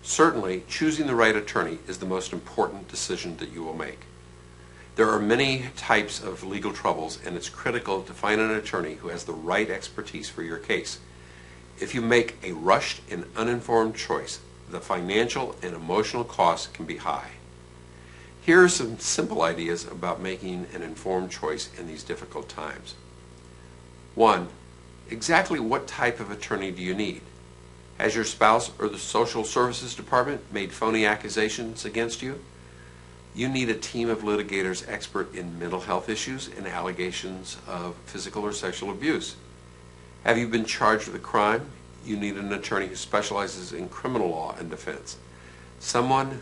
Certainly, choosing the right attorney is the most important decision that you will make. There are many types of legal troubles, and it's critical to find an attorney who has the right expertise for your case. If you make a rushed and uninformed choice, the financial and emotional costs can be high. Here are some simple ideas about making an informed choice in these difficult times. 1. Exactly what type of attorney do you need? Has your spouse or the social services department made phony accusations against you? You need a team of litigators expert in mental health issues and allegations of physical or sexual abuse. Have you been charged with a crime? You need an attorney who specializes in criminal law and defense. Someone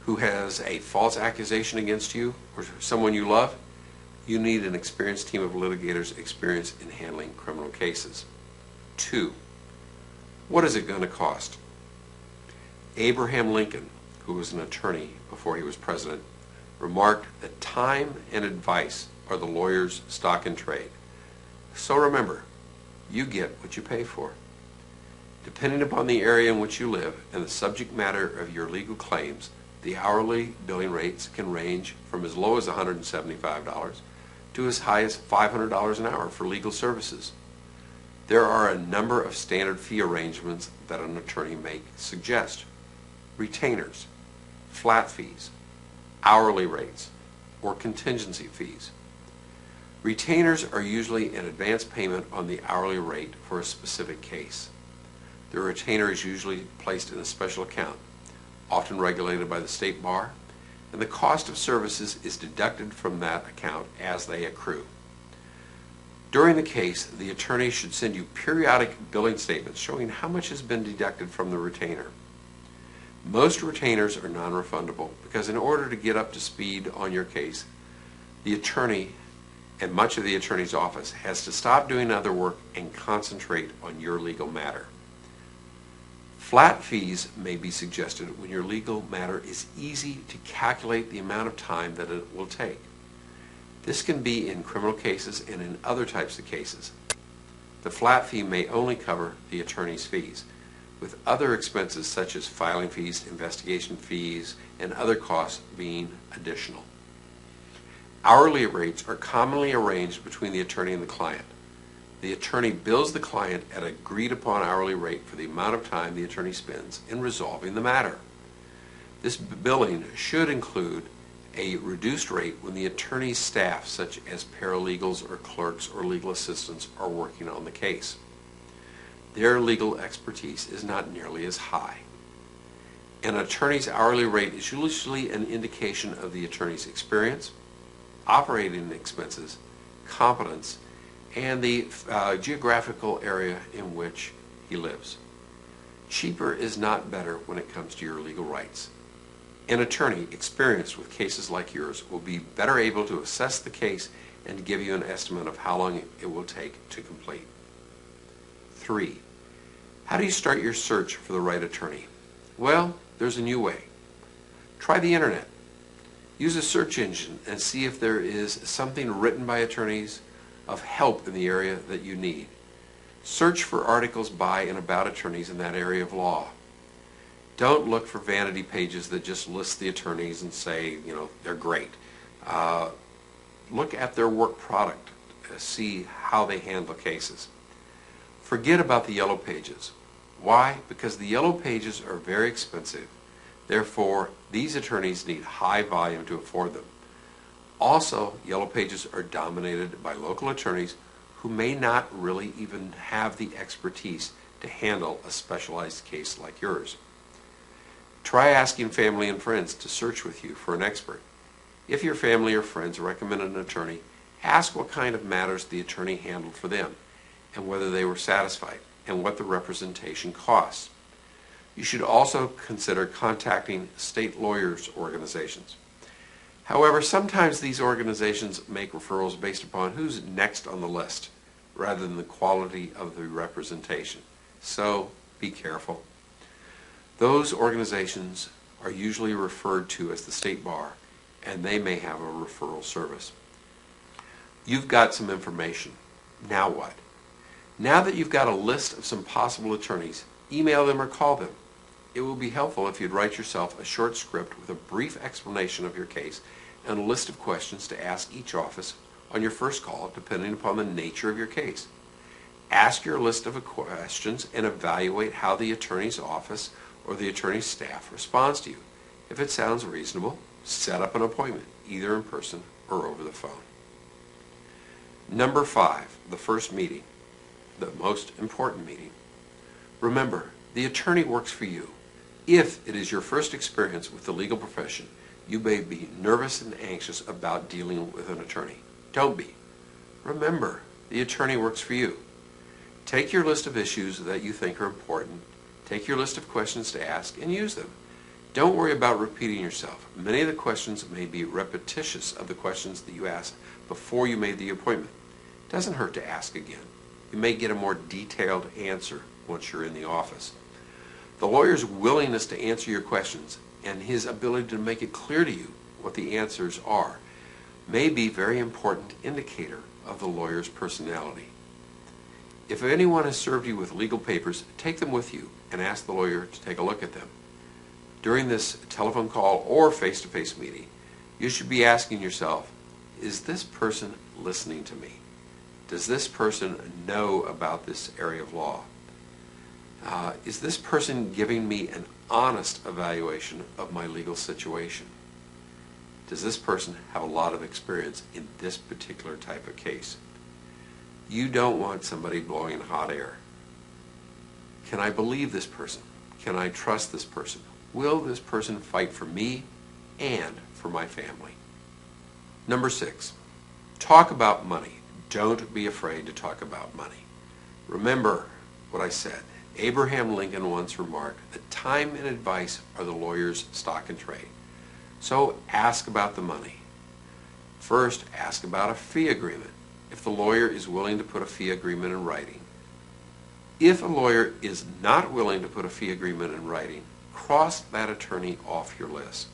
who has a false accusation against you or someone you love? You need an experienced team of litigators experienced in handling criminal cases. 2. What is it going to cost? Abraham Lincoln, who was an attorney before he was president, remarked that time and advice are the lawyer's stock in trade. So remember, you get what you pay for. Depending upon the area in which you live and the subject matter of your legal claims, the hourly billing rates can range from as low as $175 to as high as $500 an hour for legal services. There are a number of standard fee arrangements that an attorney may suggest. Retainers, flat fees, hourly rates, or contingency fees. Retainers are usually an advance payment on the hourly rate for a specific case. The retainer is usually placed in a special account, often regulated by the state bar, and the cost of services is deducted from that account as they accrue. During the case, the attorney should send you periodic billing statements showing how much has been deducted from the retainer. Most retainers are non-refundable because in order to get up to speed on your case, the attorney and much of the attorney's office has to stop doing other work and concentrate on your legal matter. Flat fees may be suggested when your legal matter is easy to calculate the amount of time that it will take. This can be in criminal cases and in other types of cases. The flat fee may only cover the attorney's fees, with other expenses such as filing fees, investigation fees, and other costs being additional. Hourly rates are commonly arranged between the attorney and the client. The attorney bills the client at an agreed upon hourly rate for the amount of time the attorney spends in resolving the matter. This billing should include a reduced rate when the attorney's staff, such as paralegals or clerks or legal assistants, are working on the case. Their legal expertise is not nearly as high. An attorney's hourly rate is usually an indication of the attorney's experience, operating expenses, competence, and the geographical area in which he lives. Cheaper is not better when it comes to your legal rights. An attorney experienced with cases like yours will be better able to assess the case and to give you an estimate of how long it will take to complete. 3. How do you start your search for the right attorney? Well, there's a new way. Try the internet. Use a search engine and see if there is something written by attorneys of help in the area that you need. Search for articles by and about attorneys in that area of law. Don't look for vanity pages that just list the attorneys and say, they're great. Look at their work product, see how they handle cases. Forget about the yellow pages. Why? Because the yellow pages are very expensive. Therefore, these attorneys need high volume to afford them. Also, yellow pages are dominated by local attorneys who may not really even have the expertise to handle a specialized case like yours. Try asking family and friends to search with you for an expert. If your family or friends recommend an attorney, ask what kind of matters the attorney handled for them and whether they were satisfied and what the representation costs. You should also consider contacting state lawyers organizations. However, sometimes these organizations make referrals based upon who's next on the list rather than the quality of the representation. So be careful. Those organizations are usually referred to as the state bar, and they may have a referral service. You've got some information. Now what? Now that you've got a list of some possible attorneys, email them or call them. It will be helpful if you'd write yourself a short script with a brief explanation of your case and a list of questions to ask each office on your first call, depending upon the nature of your case. Ask your list of questions and evaluate how the attorney's office or the attorney's staff responds to you. If it sounds reasonable, set up an appointment, either in person or over the phone. Number 5, the first meeting, the most important meeting. Remember, the attorney works for you. If it is your first experience with the legal profession, you may be nervous and anxious about dealing with an attorney. Don't be. Remember, the attorney works for you. Take your list of issues that you think are important, take your list of questions to ask, and use them. Don't worry about repeating yourself. Many of the questions may be repetitious of the questions that you asked before you made the appointment. It doesn't hurt to ask again. You may get a more detailed answer once you're in the office. The lawyer's willingness to answer your questions and his ability to make it clear to you what the answers are may be a very important indicator of the lawyer's personality. If anyone has served you with legal papers, take them with you and ask the lawyer to take a look at them. During this telephone call or face-to-face meeting, you should be asking yourself, is this person listening to me? Does this person know about this area of law? Is this person giving me an honest evaluation of my legal situation? Does this person have a lot of experience in this particular type of case? You don't want somebody blowing hot air. Can I believe this person? Can I trust this person? Will this person fight for me and for my family? Number 6, talk about money. Don't be afraid to talk about money. Remember what I said. Abraham Lincoln once remarked that time and advice are the lawyer's stock and trade. So ask about the money. First, ask about a fee agreement, if the lawyer is willing to put a fee agreement in writing. If a lawyer is not willing to put a fee agreement in writing, cross that attorney off your list.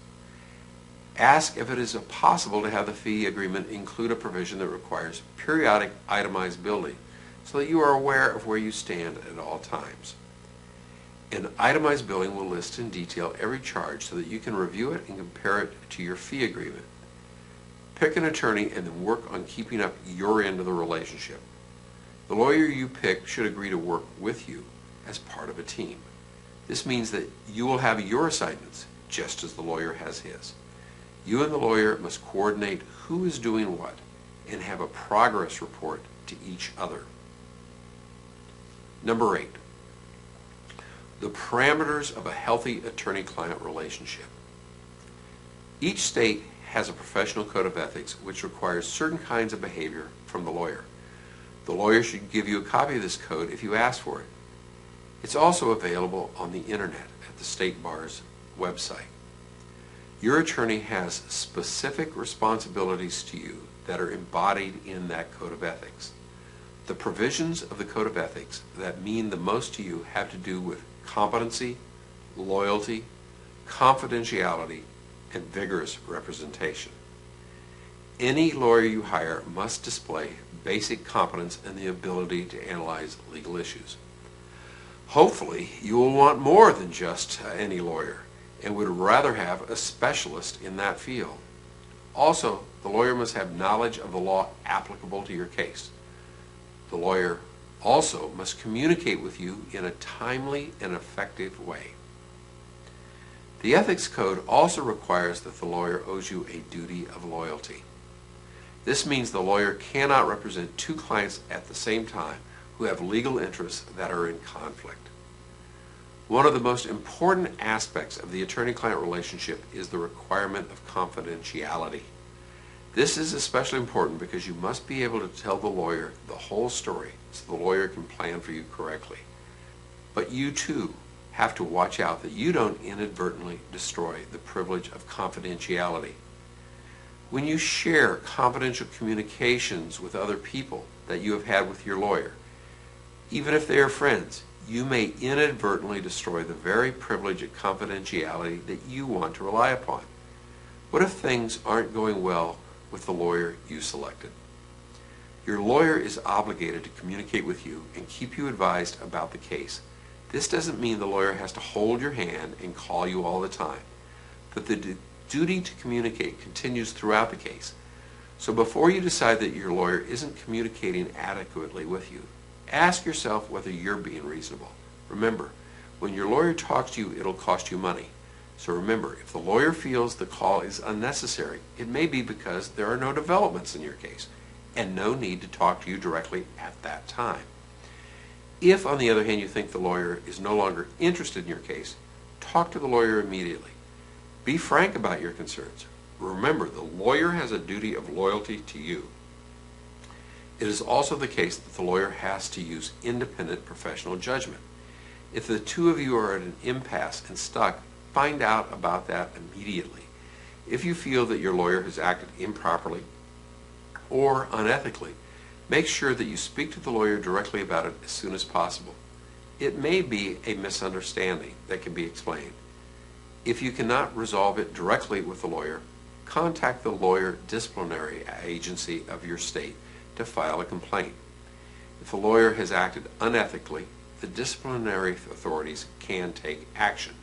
Ask if it is possible to have the fee agreement include a provision that requires periodic itemized billing so that you are aware of where you stand at all times. An itemized billing will list in detail every charge so that you can review it and compare it to your fee agreement. Pick an attorney and then work on keeping up your end of the relationship. The lawyer you pick should agree to work with you as part of a team. This means that you will have your assignments just as the lawyer has his. You and the lawyer must coordinate who is doing what and have a progress report to each other. Number 8, the parameters of a healthy attorney-client relationship. Each state has a professional code of ethics which requires certain kinds of behavior from the lawyer. The lawyer should give you a copy of this code if you ask for it. It's also available on the internet at the State Bar's website. Your attorney has specific responsibilities to you that are embodied in that code of ethics. The provisions of the code of ethics that mean the most to you have to do with competency, loyalty, confidentiality, and vigorous representation. Any lawyer you hire must display basic competence and the ability to analyze legal issues. Hopefully, you will want more than just any lawyer and would rather have a specialist in that field. Also, the lawyer must have knowledge of the law applicable to your case. The lawyer also must communicate with you in a timely and effective way. The Ethics Code also requires that the lawyer owes you a duty of loyalty. This means the lawyer cannot represent two clients at the same time who have legal interests that are in conflict. One of the most important aspects of the attorney-client relationship is the requirement of confidentiality. This is especially important because you must be able to tell the lawyer the whole story so the lawyer can plan for you correctly. But you too have to watch out that you don't inadvertently destroy the privilege of confidentiality. When you share confidential communications with other people that you have had with your lawyer, even if they are friends, you may inadvertently destroy the very privilege of confidentiality that you want to rely upon. What if things aren't going well with the lawyer you selected? Your lawyer is obligated to communicate with you and keep you advised about the case. This doesn't mean the lawyer has to hold your hand and call you all the time, but the duty to communicate continues throughout the case. So before you decide that your lawyer isn't communicating adequately with you, ask yourself whether you're being reasonable. Remember, when your lawyer talks to you, it'll cost you money. So remember, if the lawyer feels the call is unnecessary, it may be because there are no developments in your case and no need to talk to you directly at that time. If, on the other hand, you think the lawyer is no longer interested in your case, talk to the lawyer immediately. Be frank about your concerns. Remember, the lawyer has a duty of loyalty to you. It is also the case that the lawyer has to use independent professional judgment. If the two of you are at an impasse and stuck, find out about that immediately. If you feel that your lawyer has acted improperly or unethically, make sure that you speak to the lawyer directly about it as soon as possible. It may be a misunderstanding that can be explained. If you cannot resolve it directly with the lawyer, contact the lawyer disciplinary agency of your state to file a complaint. If the lawyer has acted unethically, the disciplinary authorities can take action.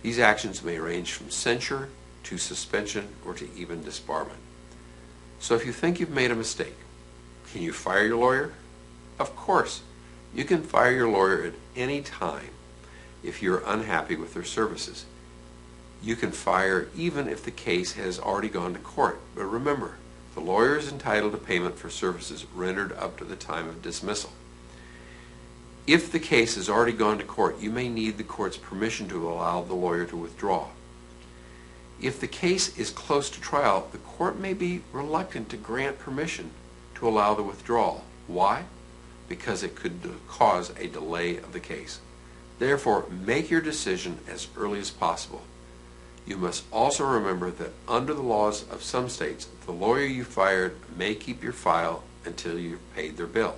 These actions may range from censure to suspension or to even disbarment. So if you think you've made a mistake, can you fire your lawyer? Of course. You can fire your lawyer at any time if you're unhappy with their services. You can fire even if the case has already gone to court. But remember, the lawyer is entitled to payment for services rendered up to the time of dismissal. If the case has already gone to court, you may need the court's permission to allow the lawyer to withdraw. If the case is close to trial, the court may be reluctant to grant permission to allow the withdrawal. Why? Because it could cause a delay of the case. Therefore, make your decision as early as possible. You must also remember that under the laws of some states, the lawyer you fired may keep your file until you've paid their bill.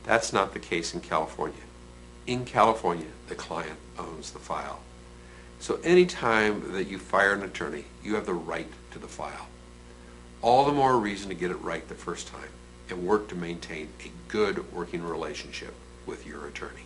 That's not the case in California. In California, the client owns the file. So any time that you fire an attorney, you have the right to the file. All the more reason to get it right the first time and work to maintain a good working relationship with your attorney.